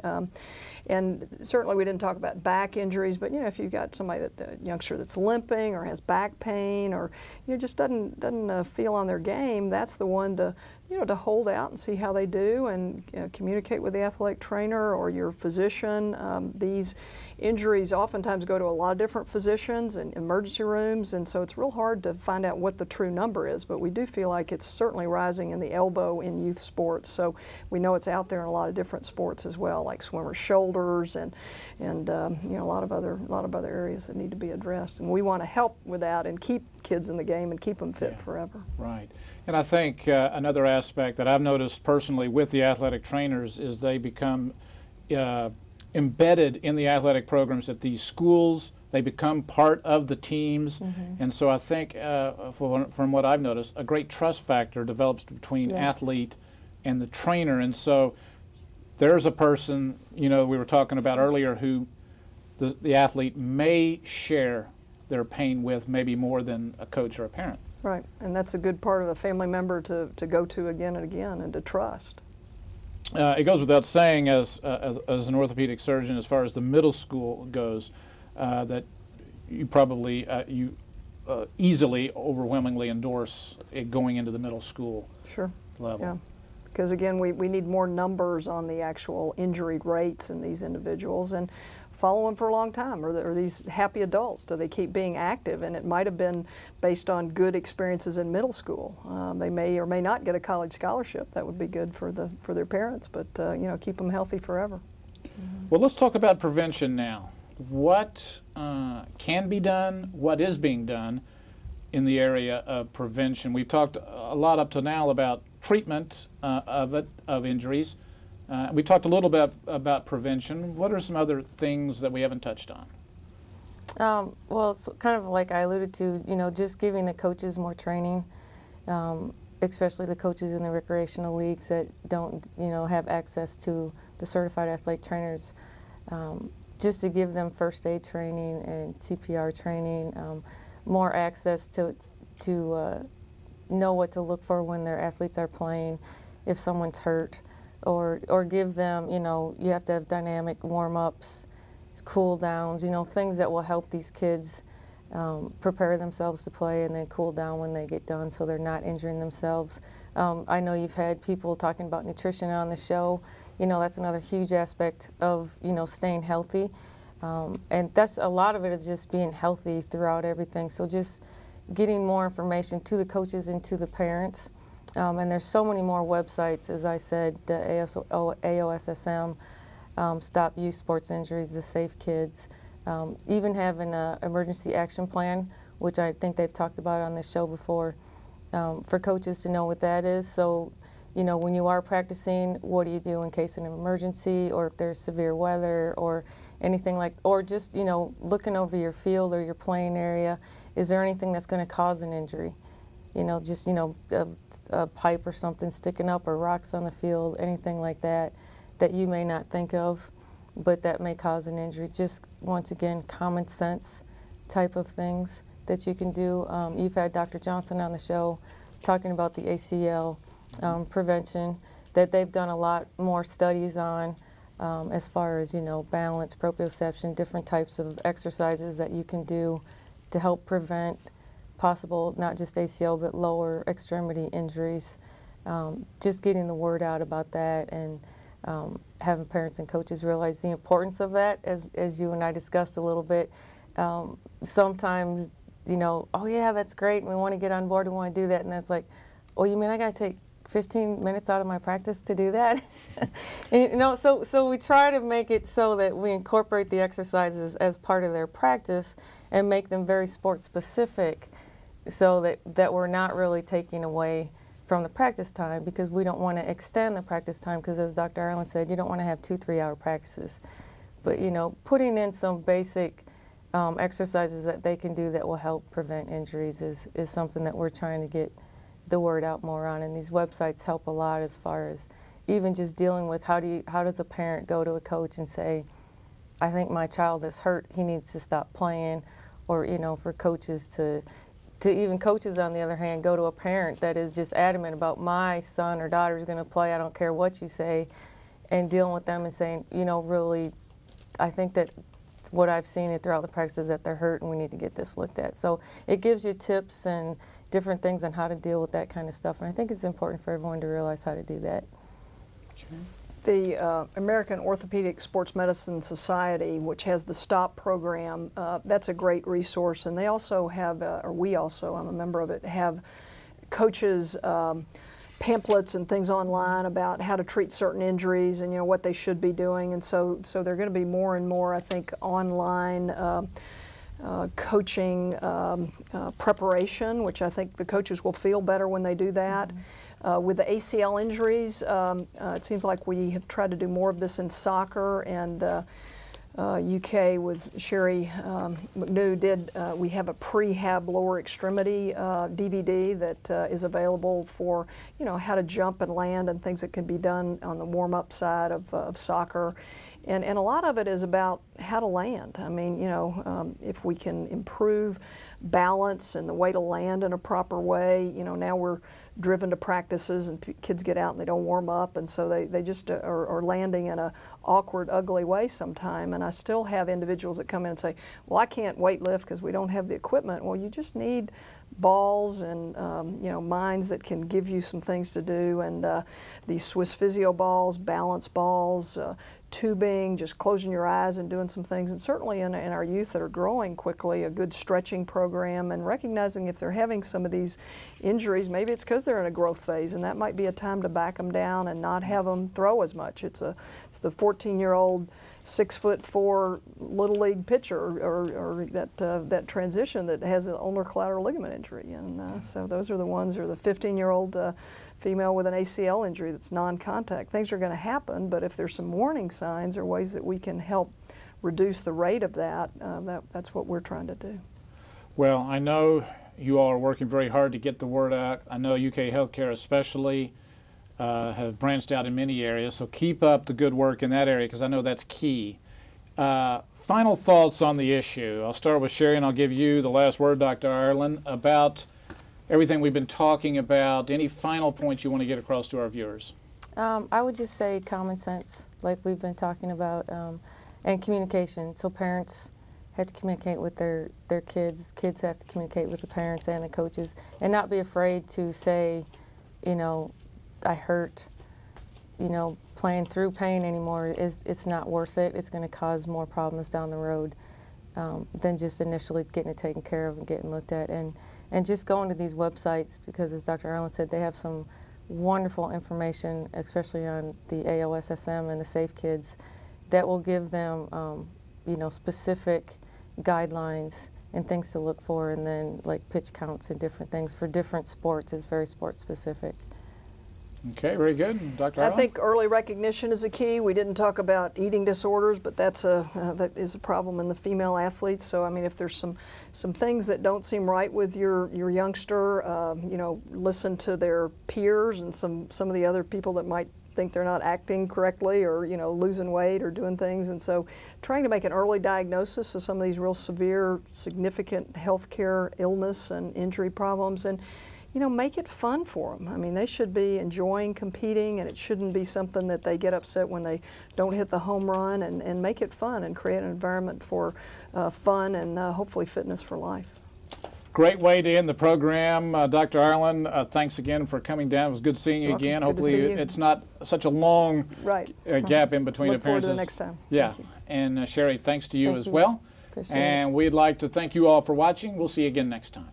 Um, and certainly we didn't talk about back injuries, but if you've got somebody a youngster that's limping or has back pain or just doesn't feel on their game, that's the one to to hold out and see how they do, and communicate with the athletic trainer or your physician. These injuries oftentimes go to a lot of different physicians and emergency rooms, and so it's real hard to find out what the true number is, but we do feel like it's certainly rising in the elbow in youth sports. So we know it's out there in a lot of different sports as well, like swimmers' shoulders and a lot of other areas that need to be addressed. And we want to help with that and keep kids in the game and keep them fit forever. Right. And I think another aspect that I've noticed personally with the athletic trainers is they become embedded in the athletic programs at these schools. They become part of the teams. And so I think, from what I've noticed, a great trust factor develops between athlete and the trainer. And so there's a person, we were talking about earlier, who the athlete may share their pain with, maybe more than a coach or a parent. Right, and that's a good part of a family member to go to again and again and to trust. It goes without saying, as an orthopedic surgeon, as far as the middle school goes, that you probably easily, overwhelmingly endorse it going into the middle school level. Yeah, because again, we need more numbers on the actual injury rates in these individuals, and follow them for a long time. Are these happy adults? Do they keep being active? And it might have been based on good experiences in middle school. They may or may not get a college scholarship. That would be good for their parents, but keep them healthy forever. Well, let's talk about prevention now. What can be done? What is being done in the area of prevention? We've talked a lot up to now about treatment of injuries. We talked a little bit about prevention. What are some other things that we haven't touched on? Well, it's kind of like I alluded to, just giving the coaches more training, especially the coaches in the recreational leagues that don't, have access to the certified athletic trainers, just to give them first aid training and CPR training, more access to know what to look for when their athletes are playing, if someone's hurt. Or give them, you have to have dynamic warm-ups, cool downs, things that will help these kids prepare themselves to play and then cool down when they get done so they're not injuring themselves. I know you've had people talking about nutrition on the show. That's another huge aspect of, staying healthy. And that's a lot of it is just being healthy throughout everything. So just getting more information to the coaches and to the parents. And there's so many more websites, as I said, the AOSSM, Stop Youth Sports Injuries, the Safe Kids, even having an emergency action plan, which I think they've talked about on this show before, for coaches to know what that is. So, when you are practicing, what do you do in case of an emergency, or if there's severe weather or anything or just, looking over your field or your playing area, is there anything that's going to cause an injury? Just, a pipe or something sticking up or rocks on the field, anything like that you may not think of, but that may cause an injury. Just, once again, common sense type of things that you can do. You've had Dr. Johnson on the show talking about the ACL prevention, that they've done a lot more studies on as far as, balance, proprioception, different types of exercises that you can do to help prevent possible, not just ACL, but lower extremity injuries. Just getting the word out about that, and having parents and coaches realize the importance of that, as you and I discussed a little bit. Sometimes, oh yeah, that's great, and we want to get on board, we want to do that, and that's like, oh, you mean I got to take 15 minutes out of my practice to do that? So we try to make it so that we incorporate the exercises as part of their practice and make them very sport specific, so that we're not really taking away from the practice time, because we don't want to extend the practice time, because as Dr. Ireland said, you don't want to have 2-3 hour practices. But putting in some basic exercises that they can do that will help prevent injuries is something that we're trying to get the word out more on, and these websites help a lot as far as even just dealing with how does a parent go to a coach and say, I think my child is hurt, he needs to stop playing, or for coaches to even coaches, on the other hand, go to a parent that is just adamant about, my son or daughter is going to play, I don't care what you say, and dealing with them and saying, you know, really, I think that what I've seen it throughout the practice is that they're hurt and we need to get this looked at. So it gives you tips and different things on how to deal with that kind of stuff. And I think it's important for everyone to realize how to do that. The American Orthopedic Sports Medicine Society, which has the STOP program, that's a great resource. And they also have, or we also, I'm a member of it, have coaches pamphlets and things online about how to treat certain injuries and, you know, what they should be doing. And so there are going to be more and more, I think, online coaching preparation, which I think the coaches will feel better when they do that. With the ACL injuries, it seems like we have tried to do more of this in soccer, and UK with Sherry McNew did, we have a prehab lower extremity DVD that is available for, you know, how to jump and land and things that can be done on the warm-up side of soccer. And a lot of it is about how to land. I mean, you know, if we can improve balance and the way to land in a proper way, you know, now we're driven to practices and kids get out and they don't warm up, and so they just are landing in a awkward, ugly way sometime. And I still have individuals that come in and say, well, I can't weight lift because we don't have the equipment. Well, you just need balls and you know, mines that can give you some things to do, and these Swiss Physio balls, balance balls, tubing, just closing your eyes and doing some things. And certainly in our youth that are growing quickly, a good stretching program, and recognizing if they're having some of these injuries, maybe it's because they're in a growth phase, and that might be a time to back them down and not have them throw as much. It's the 14-year-old 6'4" little league pitcher, or that transition that has an ulnar collateral ligament injury, and so those are the ones, or the 15-year-old female with an ACL injury that's non-contact. Things are going to happen, but if there's some warning signs or ways that we can help reduce the rate of that, that's what we're trying to do. Well, I know you all are working very hard to get the word out. I know UK Healthcare especially have branched out in many areas, so keep up the good work in that area because I know that's key. Final thoughts on the issue. I'll start with Sherry and I'll give you the last word, Dr. Ireland, about everything we've been talking about. Any final points you want to get across to our viewers? I would just say common sense, like we've been talking about, and communication. So parents have to communicate with their kids. Kids have to communicate with the parents and the coaches, and not be afraid to say, you know, I hurt. You know, playing through pain anymore it's not worth it. It's going to cause more problems down the road than just initially getting it taken care of and getting looked at. And just going to these websites, because as Dr. Ireland said, they have some wonderful information, especially on the AOSSM and the Safe Kids, that will give them, you know, specific guidelines and things to look for, and then like pitch counts and different things for different sports. It's very sport specific. Okay, very good. Dr. Ireland? I think early recognition is a key. We didn't talk about eating disorders, but that is a problem in the female athletes. So I mean, if there's some things that don't seem right with your youngster, you know, listen to their peers and some of the other people that might think they're not acting correctly, or, you know, losing weight or doing things. And so trying to make an early diagnosis of some of these real severe, significant healthcare illness and injury problems, and, you know, make it fun for them. I mean, they should be enjoying competing, and it shouldn't be something that they get upset when they don't hit the home run, and make it fun and create an environment for fun and hopefully fitness for life. Great way to end the program. Dr. Ireland, thanks again for coming down. It was good seeing you again. Good Hopefully it's not such a long gap in between Look forward appearances. to the next time. Yeah. And Sherry, thanks to you as well. Appreciate it. And we'd like to thank you all for watching. We'll see you again next time.